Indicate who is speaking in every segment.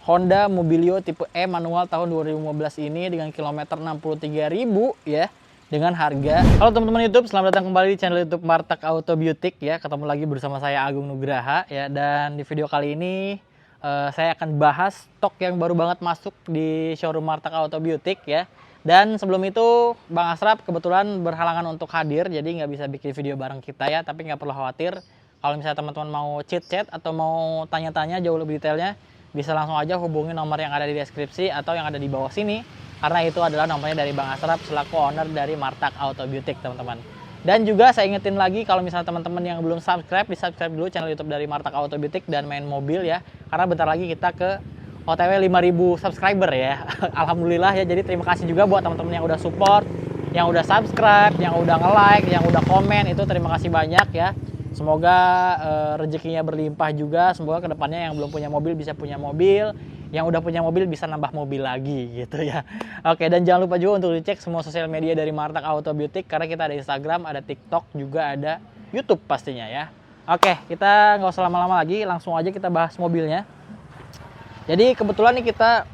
Speaker 1: Honda Mobilio tipe E manual tahun 2015 ini dengan kilometer 63.000 ya. Dengan harga. Halo teman-teman YouTube, selamat datang kembali di channel YouTube Martak Auto Beauty ya. Ketemu lagi bersama saya Agung Nugraha ya. Dan di video kali ini saya akan bahas stok yang baru banget masuk di showroom Martak Auto Beauty ya. Dan sebelum itu Bang Asrap kebetulan berhalangan untuk hadir, jadi nggak bisa bikin video bareng kita ya. Tapi nggak perlu khawatir, kalau misalnya teman-teman mau chit-chat atau mau tanya-tanya jauh lebih detailnya, bisa langsung aja hubungi nomor yang ada di deskripsi atau yang ada di bawah sini, karena itu adalah nomornya dari Bang Asrap selaku owner dari Martak Auto Beauty teman-teman. Dan juga saya ingetin lagi, kalau misalnya teman-teman yang belum subscribe, di subscribe dulu channel YouTube dari Martak Auto Beauty dan main mobil ya, karena bentar lagi kita ke OTW 5.000 subscriber ya. Alhamdulillah ya. Jadi terima kasih juga buat teman-teman yang udah support, yang udah subscribe, yang udah nge-like, yang udah komen, itu terima kasih banyak ya. Semoga rezekinya berlimpah juga. Semoga kedepannya yang belum punya mobil bisa punya mobil, yang udah punya mobil bisa nambah mobil lagi gitu ya. Oke, dan jangan lupa juga untuk dicek semua sosial media dari Martak Auto Beauty, karena kita ada Instagram, ada TikTok, juga ada YouTube pastinya ya. Oke, kita nggak usah lama-lama lagi, langsung aja kita bahas mobilnya. Jadi kebetulan nih kita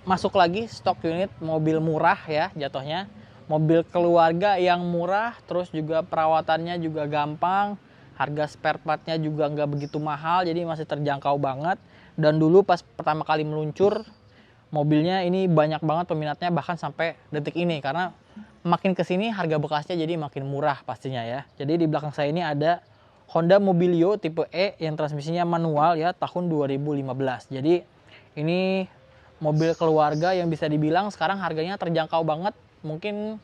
Speaker 1: masuk lagi stok unit mobil murah ya jatuhnya. Mobil keluarga yang murah, terus juga perawatannya juga gampang. Harga spare partnya juga nggak begitu mahal, jadi masih terjangkau banget. Dan dulu pas pertama kali meluncur, mobilnya ini banyak banget peminatnya bahkan sampai detik ini. Karena makin kesini harga bekasnya jadi makin murah pastinya ya. Jadi di belakang saya ini ada Honda Mobilio tipe E yang transmisinya manual ya tahun 2015. Jadi ini mobil keluarga yang bisa dibilang sekarang harganya terjangkau banget. Mungkin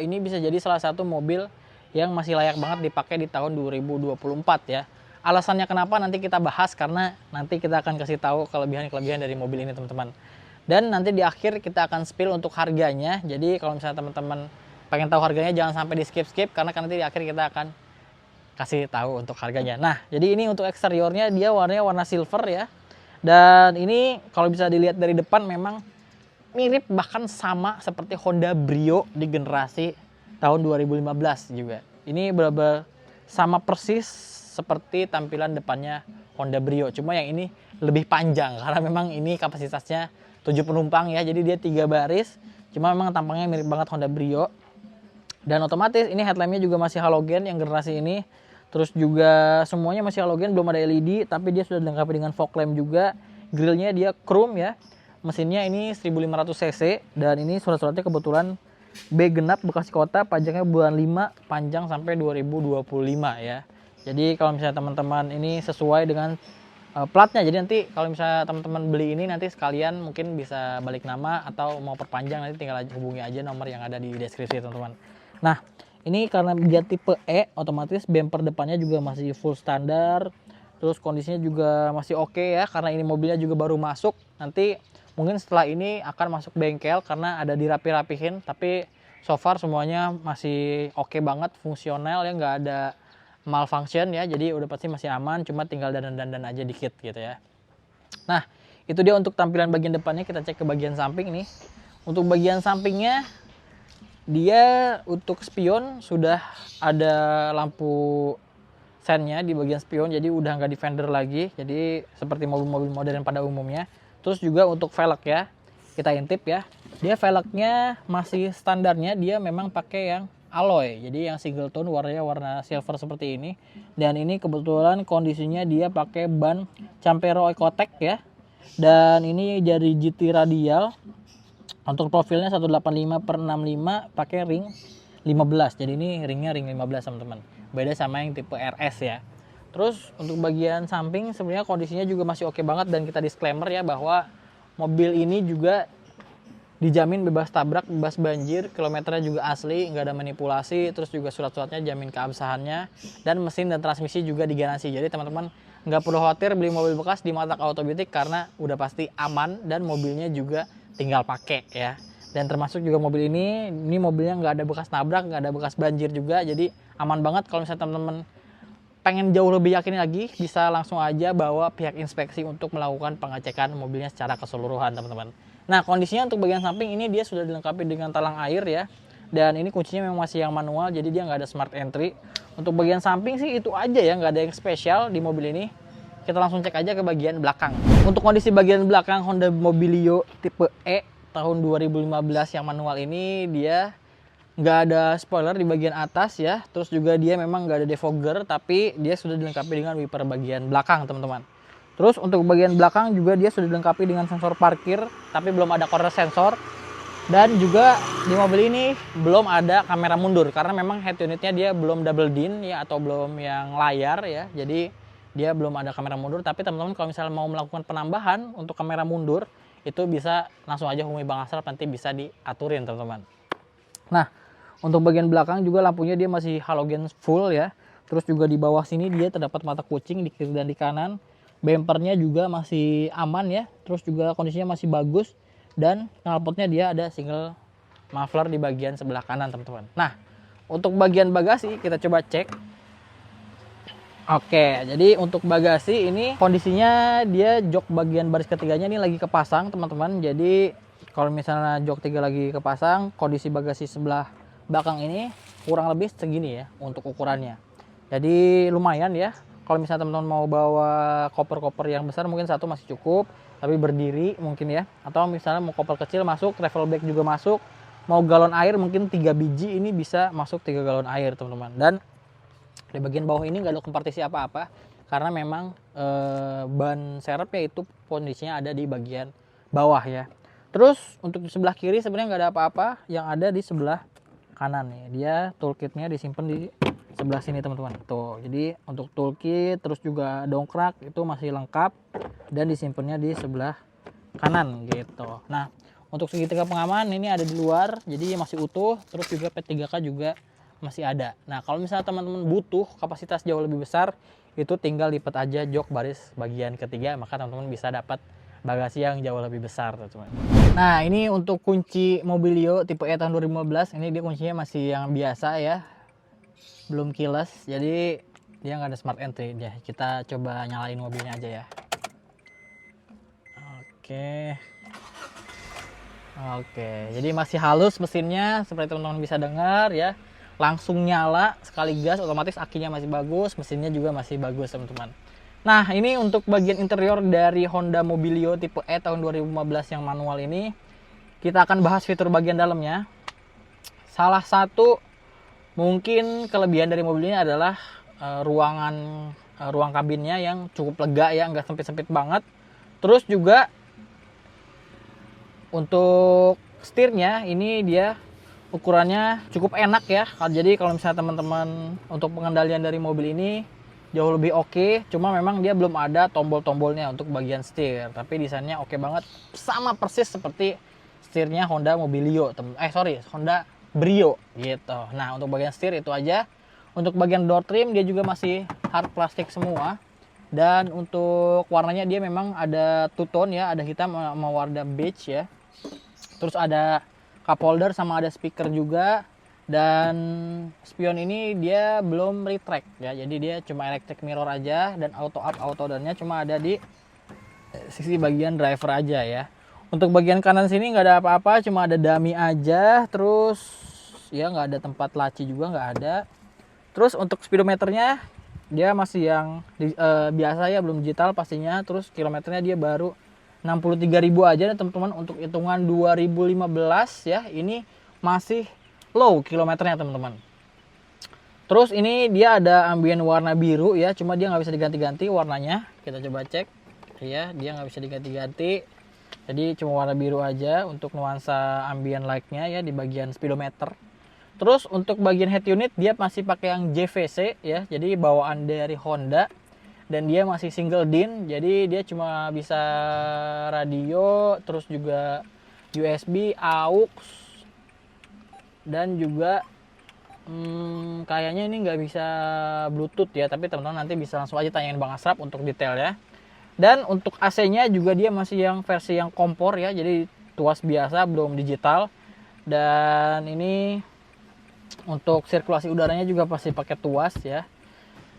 Speaker 1: ini bisa jadi salah satu mobil yang masih layak banget dipakai di tahun 2024 ya. Alasannya kenapa nanti kita bahas, karena nanti kita akan kasih tahu kelebihan-kelebihan dari mobil ini teman-teman. Dan nanti di akhir kita akan spill untuk harganya. Jadi kalau misalnya teman-teman pengen tahu harganya jangan sampai di skip-skip, karena nanti di akhir kita akan kasih tahu untuk harganya. Nah, jadi ini untuk eksteriornya dia warnanya warna silver ya. Dan ini kalau bisa dilihat dari depan memang mirip bahkan sama seperti Honda Brio di generasi tahun 2015 juga. Ini benar-benar sama persis seperti tampilan depannya Honda Brio. Cuma yang ini lebih panjang karena memang ini kapasitasnya 7 penumpang ya. Jadi dia 3 baris. Cuma memang tampangnya mirip banget Honda Brio. Dan otomatis ini headlampnya juga masih halogen yang generasi ini. Terus juga semuanya masih halogen, belum ada LED, tapi dia sudah dilengkapi dengan fog lamp juga. Grillnya dia chrome ya. Mesinnya ini 1500 cc dan ini surat-suratnya kebetulan B genap Bekasi Kota, pajaknya bulan 5, panjang sampai 2025 ya. Jadi kalau misalnya teman-teman ini sesuai dengan platnya, jadi nanti kalau misalnya teman-teman beli ini nanti sekalian mungkin bisa balik nama atau mau perpanjang, nanti tinggal hubungi aja nomor yang ada di deskripsi teman-teman. Nah, ini karena dia tipe E, otomatis bumper depannya juga masih full standar. Terus kondisinya juga masih oke ya, karena ini mobilnya juga baru masuk. Nanti mungkin setelah ini akan masuk bengkel karena ada dirapi-rapihin. Tapi so far semuanya masih oke banget, fungsional ya, nggak ada malfunction ya. Jadi udah pasti masih aman, cuma tinggal dandan-dandan aja dikit gitu ya. Nah, itu dia untuk tampilan bagian depannya. Kita cek ke bagian samping nih. Untuk bagian sampingnya, dia untuk spion sudah ada lampu sennya di bagian spion, jadi udah nggak di fender lagi, jadi seperti mobil-mobil modern pada umumnya. Terus juga untuk velg ya, kita intip ya, dia velgnya masih standarnya, dia memang pakai yang alloy, jadi yang single tone warnanya warna silver seperti ini. Dan ini kebetulan kondisinya dia pakai ban Campero Ecotec ya, dan ini dari GT radial. Untuk profilnya 185/65 pakai ring 15. Jadi ini ringnya ring 15 teman-teman. Beda sama yang tipe RS ya. Terus untuk bagian samping sebenarnya kondisinya juga masih oke banget, dan kita disclaimer ya bahwa mobil ini juga dijamin bebas tabrak, bebas banjir, kilometernya juga asli, nggak ada manipulasi, terus juga surat-suratnya jamin keabsahannya, dan mesin dan transmisi juga digaransi. Jadi teman-teman nggak perlu khawatir beli mobil bekas di Martak Auto Beauty, karena udah pasti aman dan mobilnya juga tinggal pakai ya. Dan termasuk juga mobil ini mobilnya nggak ada bekas nabrak, nggak ada bekas banjir juga, jadi aman banget. Kalau misalnya teman-teman pengen jauh lebih yakin lagi, bisa langsung aja bawa pihak inspeksi untuk melakukan pengecekan mobilnya secara keseluruhan teman-teman. Nah, kondisinya untuk bagian samping ini dia sudah dilengkapi dengan talang air ya, dan ini kuncinya memang masih yang manual, jadi dia nggak ada smart entry. Untuk bagian samping sih itu aja ya, nggak ada yang spesial di mobil ini. kita langsung cek aja ke bagian belakang. Untuk kondisi bagian belakang Honda Mobilio tipe E tahun 2015 yang manual ini, dia nggak ada spoiler di bagian atas ya. Terus juga dia memang nggak ada defogger, tapi dia sudah dilengkapi dengan wiper bagian belakang, teman-teman. Terus untuk bagian belakang juga dia sudah dilengkapi dengan sensor parkir, tapi belum ada corner sensor. Dan juga di mobil ini belum ada kamera mundur karena memang head unitnya dia belum double din ya, atau belum yang layar ya. Jadi dia belum ada kamera mundur, tapi teman-teman kalau misalnya mau melakukan penambahan untuk kamera mundur itu bisa langsung aja hubungi Bang Asraf, nanti bisa diaturin teman-teman. Nah, untuk bagian belakang juga lampunya dia masih halogen full ya. Terus juga di bawah sini dia terdapat mata kucing di kiri dan di kanan. Bempernya juga masih aman ya. Terus juga kondisinya masih bagus. Dan knalpotnya dia ada single muffler di bagian sebelah kanan, teman-teman. Nah, untuk bagian bagasi kita coba cek. Oke, jadi untuk bagasi ini kondisinya dia jok bagian baris ketiganya ini lagi kepasang, teman-teman. Jadi kalau misalnya jok 3 lagi kepasang, kondisi bagasi sebelah belakang ini kurang lebih segini ya untuk ukurannya. Jadi lumayan ya. Kalau misalnya teman-teman mau bawa koper-koper yang besar mungkin satu masih cukup, tapi berdiri mungkin ya. Atau misalnya mau koper kecil masuk, travel bag juga masuk. Mau galon air mungkin 3 biji ini bisa masuk 3 galon air, teman-teman. Dan di bagian bawah ini nggak ada kompartisi apa-apa karena memang ban serepnya itu kondisinya ada di bagian bawah ya. Terus untuk di sebelah kiri sebenarnya nggak ada apa-apa, yang ada di sebelah kanan ya. Dia toolkitnya disimpan di sebelah sini, teman-teman. Tuh, jadi untuk toolkit terus juga dongkrak itu masih lengkap dan disimpannya di sebelah kanan gitu. Nah, untuk segitiga pengaman ini ada di luar, jadi masih utuh. Terus juga P3K juga masih ada. Nah, kalau misalnya teman-teman butuh kapasitas jauh lebih besar, itu tinggal lipat aja jok baris bagian ketiga, maka teman-teman bisa dapat bagasi yang jauh lebih besar, teman-teman. Nah, ini untuk kunci Mobilio tipe E tahun 2015, ini dia kuncinya masih yang biasa ya, belum keyless, jadi dia nggak ada smart entry. Ya, kita coba nyalain mobilnya aja ya. Oke, jadi masih halus mesinnya seperti teman-teman bisa dengar ya. Langsung nyala sekali gas, otomatis akinya masih bagus, mesinnya juga masih bagus, teman-teman. Nah, ini untuk bagian interior dari Honda Mobilio tipe E tahun 2015 yang manual ini. Kita akan bahas fitur bagian dalamnya. Salah satu mungkin kelebihan dari mobil ini adalah ruang kabinnya yang cukup lega ya, nggak sempit-sempit banget. Terus juga untuk setirnya ini dia ukurannya cukup enak ya. Jadi kalau misalnya teman-teman untuk pengendalian dari mobil ini jauh lebih oke. Cuma memang dia belum ada tombol-tombolnya untuk bagian setir. Tapi desainnya oke banget, sama persis seperti setirnya Honda Mobilio, Honda Brio gitu. Nah, untuk bagian setir itu aja. Untuk bagian door trim dia juga masih hard plastik semua. Dan untuk warnanya dia memang ada two tone ya, ada hitam sama warna beige ya. Terus ada cup holder sama ada speaker juga. Dan spion ini dia belum retract ya, jadi dia cuma electric mirror aja. Dan auto up auto downnya cuma ada di sisi bagian driver aja ya. Untuk bagian kanan sini nggak ada apa-apa, cuma ada dummy aja. Terus ya nggak ada tempat laci juga, nggak ada. Terus untuk speedometernya dia masih yang biasa ya, belum digital pastinya. Terus kilometernya dia baru 63.000 aja teman-teman. Untuk hitungan 2015 ya, ini masih low kilometernya, teman-teman. Terus ini dia ada ambient warna biru ya, cuma dia nggak bisa diganti-ganti warnanya. Kita coba cek ya, dia nggak bisa diganti-ganti. Jadi cuma warna biru aja untuk nuansa ambient light-nya ya di bagian speedometer. Terus untuk bagian head unit dia masih pakai yang JVC ya, jadi bawaan dari Honda. Dan dia masih single din, jadi dia cuma bisa radio, terus juga USB, AUX, dan juga kayaknya ini nggak bisa Bluetooth ya. Tapi teman-teman nanti bisa langsung aja tanyain Bang Asraf untuk detail ya. Dan untuk AC-nya juga dia masih yang versi yang kompor ya, jadi tuas biasa, belum digital. Dan ini untuk sirkulasi udaranya juga pasti pakai tuas ya.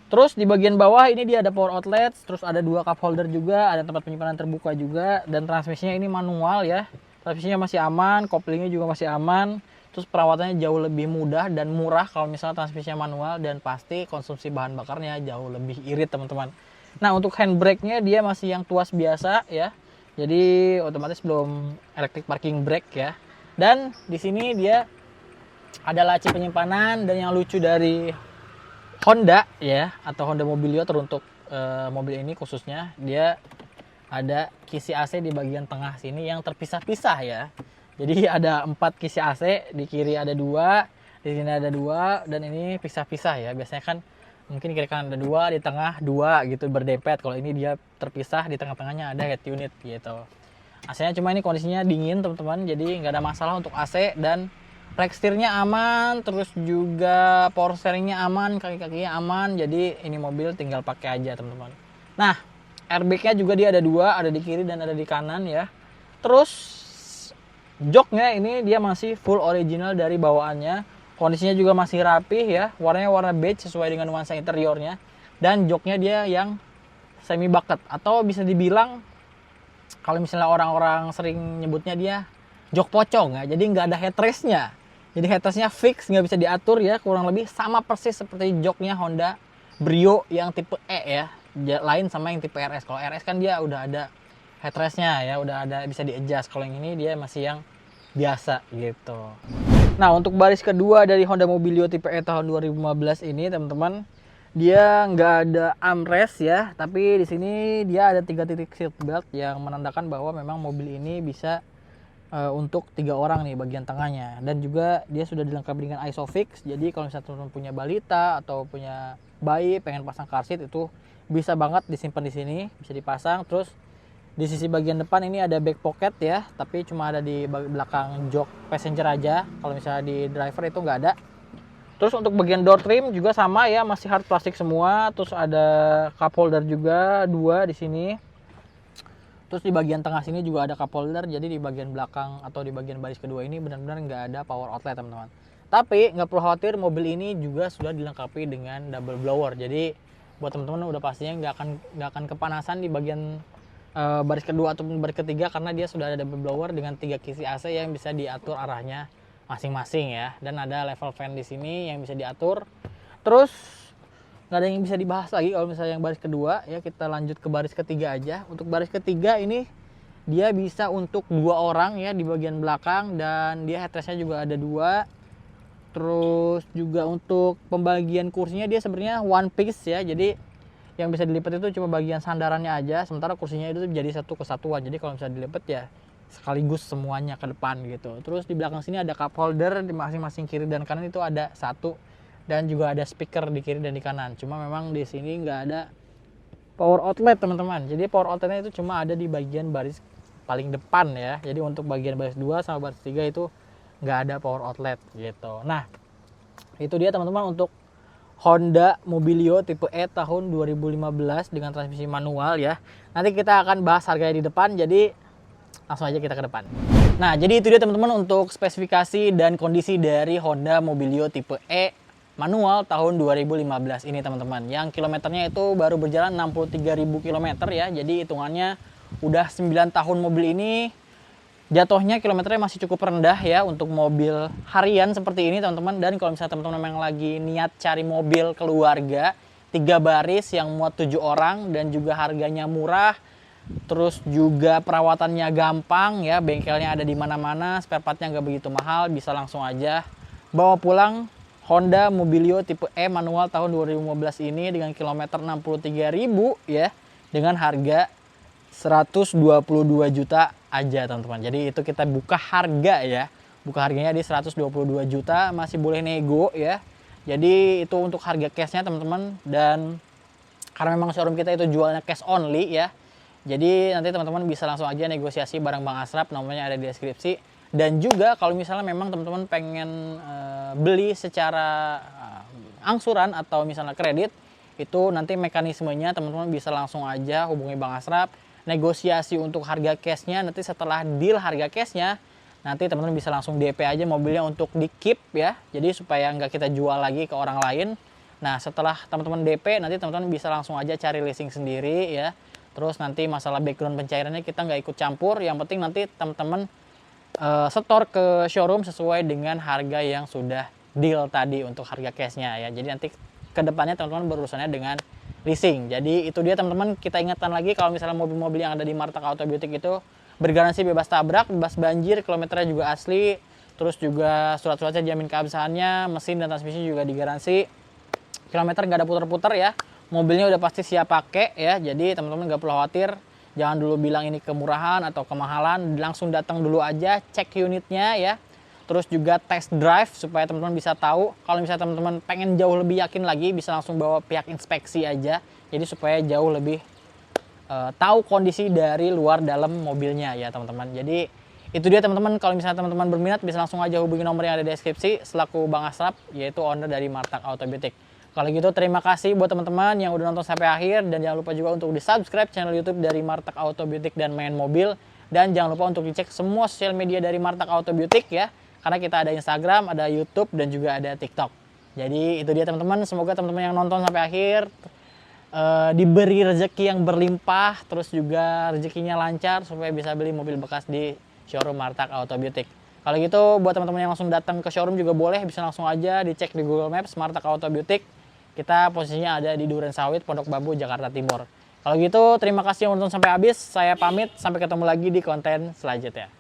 Speaker 1: Terus di bagian bawah ini dia ada power outlet, terus ada 2 cup holder juga, ada tempat penyimpanan terbuka juga. Dan transmisinya ini manual ya, transmisinya masih aman, koplingnya juga masih aman. Terus perawatannya jauh lebih mudah dan murah kalau misalnya transmisinya manual. Dan pasti konsumsi bahan bakarnya jauh lebih irit, teman-teman. Nah, untuk handbrake-nya dia masih yang tuas biasa ya. Jadi otomatis belum electric parking brake ya. Dan di sini dia ada laci penyimpanan, dan yang lucu dari Honda ya, atau Honda Mobilio teruntuk mobil ini khususnya, dia ada kisi AC di bagian tengah sini yang terpisah-pisah ya. Jadi ada 4 kisi AC, di kiri ada 2, di sini ada 2, dan ini pisah-pisah ya. Biasanya kan mungkin kiri kanan ada 2, di tengah 2 gitu berdempet. Kalau ini dia terpisah, di tengah-tengahnya ada head unit gitu. AC-nya cuma ini kondisinya dingin teman-teman, jadi nggak ada masalah untuk AC, dan rack setirnya aman, terus juga power steeringnya aman, kaki-kakinya aman. Jadi ini mobil tinggal pakai aja teman-teman. Nah, airbag-nya juga dia ada 2, ada di kiri dan ada di kanan ya. Terus joknya ini dia masih full original dari bawaannya. Kondisinya juga masih rapih ya, warnanya warna beige sesuai dengan nuansa interiornya. Dan joknya dia yang semi bucket, atau bisa dibilang kalau misalnya orang-orang sering nyebutnya dia jok pocong ya. Jadi nggak ada headrestnya. Jadi headrestnya fix, nggak bisa diatur ya, kurang lebih sama persis seperti joknya Honda Brio yang tipe E ya. Lain sama yang tipe RS. Kalau RS kan dia udah ada headrestnya ya, udah ada bisa di-adjust. Kalau yang ini dia masih yang biasa gitu. Nah, untuk baris kedua dari Honda Mobilio tipe E tahun 2015 ini teman-teman, dia nggak ada armrest ya, tapi di sini dia ada 3 titik seat belt yang menandakan bahwa memang mobil ini bisa untuk 3 orang nih bagian tengahnya. Dan juga dia sudah dilengkapi dengan ISOFIX. Jadi kalau misalnya teman-teman punya balita atau punya bayi pengen pasang car seat, itu bisa banget disimpan di sini, bisa dipasang. Terus di sisi bagian depan ini ada back pocket ya, tapi cuma ada di belakang jok passenger aja. Kalau misalnya di driver itu nggak ada. Terus untuk bagian door trim juga sama ya, masih hard plastik semua. Terus ada cup holder juga 2 di sini. Terus di bagian tengah sini juga ada cup holder. Jadi di bagian belakang atau di bagian baris kedua ini benar-benar nggak ada power outlet teman-teman. Tapi nggak perlu khawatir, mobil ini juga sudah dilengkapi dengan double blower. Jadi buat teman-teman udah pastinya nggak akan kepanasan di bagian baris kedua ataupun baris ketiga, karena dia sudah ada double blower dengan 3 kisi AC yang bisa diatur arahnya masing-masing ya. Dan ada level fan di sini yang bisa diatur. Terus nggak ada yang bisa dibahas lagi kalau misalnya yang baris kedua ya. Kita lanjut ke baris ketiga aja. Untuk baris ketiga ini dia bisa untuk 2 orang ya di bagian belakang, dan dia headrestnya juga ada 2. Terus juga untuk pembagian kursinya dia sebenarnya one piece ya. Jadi yang bisa dilipat itu cuma bagian sandarannya aja, sementara kursinya itu jadi satu kesatuan. Jadi kalau misalnya dilipat ya sekaligus semuanya ke depan gitu. Terus di belakang sini ada cup holder di masing-masing kiri dan kanan, itu ada 1, dan juga ada speaker di kiri dan di kanan. Cuma memang di sini nggak ada power outlet teman-teman. Jadi power outletnya itu cuma ada di bagian baris paling depan ya. Jadi untuk bagian baris 2 sama baris 3 itu nggak ada power outlet gitu. Nah, itu dia teman-teman untuk Honda Mobilio tipe E tahun 2015 dengan transmisi manual ya. Nanti kita akan bahas harganya di depan, jadi langsung aja kita ke depan. Nah, jadi itu dia teman-teman untuk spesifikasi dan kondisi dari Honda Mobilio tipe E manual tahun 2015 ini teman-teman. Yang kilometernya itu baru berjalan 63.000 km ya. Jadi hitungannya udah 9 tahun mobil ini. Jatuhnya kilometernya masih cukup rendah ya untuk mobil harian seperti ini teman-teman. Dan kalau misalnya teman-teman memang lagi niat cari mobil keluarga 3 baris yang muat 7 orang dan juga harganya murah, terus juga perawatannya gampang ya, bengkelnya ada di mana-mana, spare partnya nggak begitu mahal, bisa langsung aja bawa pulang Honda Mobilio tipe E manual tahun 2015 ini dengan kilometer 63.000 ya, dengan harga 122 juta aja teman-teman. Jadi itu kita buka harga ya. Buka harganya di 122 juta, masih boleh nego ya. Jadi itu untuk harga cashnya teman-teman. Dan karena memang showroom kita itu jualnya cash only ya. Jadi nanti teman-teman bisa langsung aja negosiasi bareng Bang Asrap, nomornya ada di deskripsi. Dan juga kalau misalnya memang teman-teman pengen beli secara angsuran atau misalnya kredit, itu nanti mekanismenya teman-teman bisa langsung aja hubungi Bang Asrap. Negosiasi untuk harga cashnya, nanti setelah deal harga cashnya, nanti teman-teman bisa langsung DP aja mobilnya untuk di keep ya. Jadi supaya nggak kita jual lagi ke orang lain. Nah, setelah teman-teman DP, nanti teman-teman bisa langsung aja cari leasing sendiri ya. Terus nanti masalah background pencairannya kita nggak ikut campur. Yang penting nanti teman-teman setor ke showroom sesuai dengan harga yang sudah deal tadi untuk harga cashnya ya. Jadi nanti kedepannya teman-teman berurusannya dengan leasing. Jadi itu dia teman-teman, kita ingatkan lagi kalau misalnya mobil-mobil yang ada di Martak Auto Beautik itu bergaransi bebas tabrak, bebas banjir, kilometernya juga asli, terus juga surat-suratnya jamin keabsahannya, mesin dan transmisi juga digaransi. Kilometer nggak ada putar-putar ya, mobilnya udah pasti siap pakai ya, jadi teman-teman nggak perlu khawatir. Jangan dulu bilang ini kemurahan atau kemahalan, langsung datang dulu aja, cek unitnya ya. Terus juga test drive supaya teman-teman bisa tahu. Kalau misalnya teman-teman pengen jauh lebih yakin lagi, bisa langsung bawa pihak inspeksi aja. Jadi supaya jauh lebih tahu kondisi dari luar dalam mobilnya ya teman-teman. Jadi itu dia teman-teman, kalau misalnya teman-teman berminat bisa langsung aja hubungi nomor yang ada di deskripsi selaku Bang Asraf, yaitu owner dari Martak Auto Beautik. Kalau gitu terima kasih buat teman-teman yang udah nonton sampai akhir, dan jangan lupa juga untuk di subscribe channel YouTube dari Martak Auto Beautik dan Main Mobil, dan jangan lupa untuk dicek semua sosial media dari Martak Auto Beautik ya, karena kita ada Instagram, ada YouTube, dan juga ada TikTok. Jadi itu dia teman-teman, semoga teman-teman yang nonton sampai akhir diberi rezeki yang berlimpah, terus juga rezekinya lancar supaya bisa beli mobil bekas di showroom Martak Auto Beautik. Kalau gitu buat teman-teman yang langsung datang ke showroom juga boleh, bisa langsung aja dicek di Google Maps Martak Auto Beautik. Kita posisinya ada di Duren Sawit, Pondok Bambu, Jakarta Timur. Kalau gitu terima kasih yang nonton sampai habis. Saya pamit, sampai ketemu lagi di konten selanjutnya.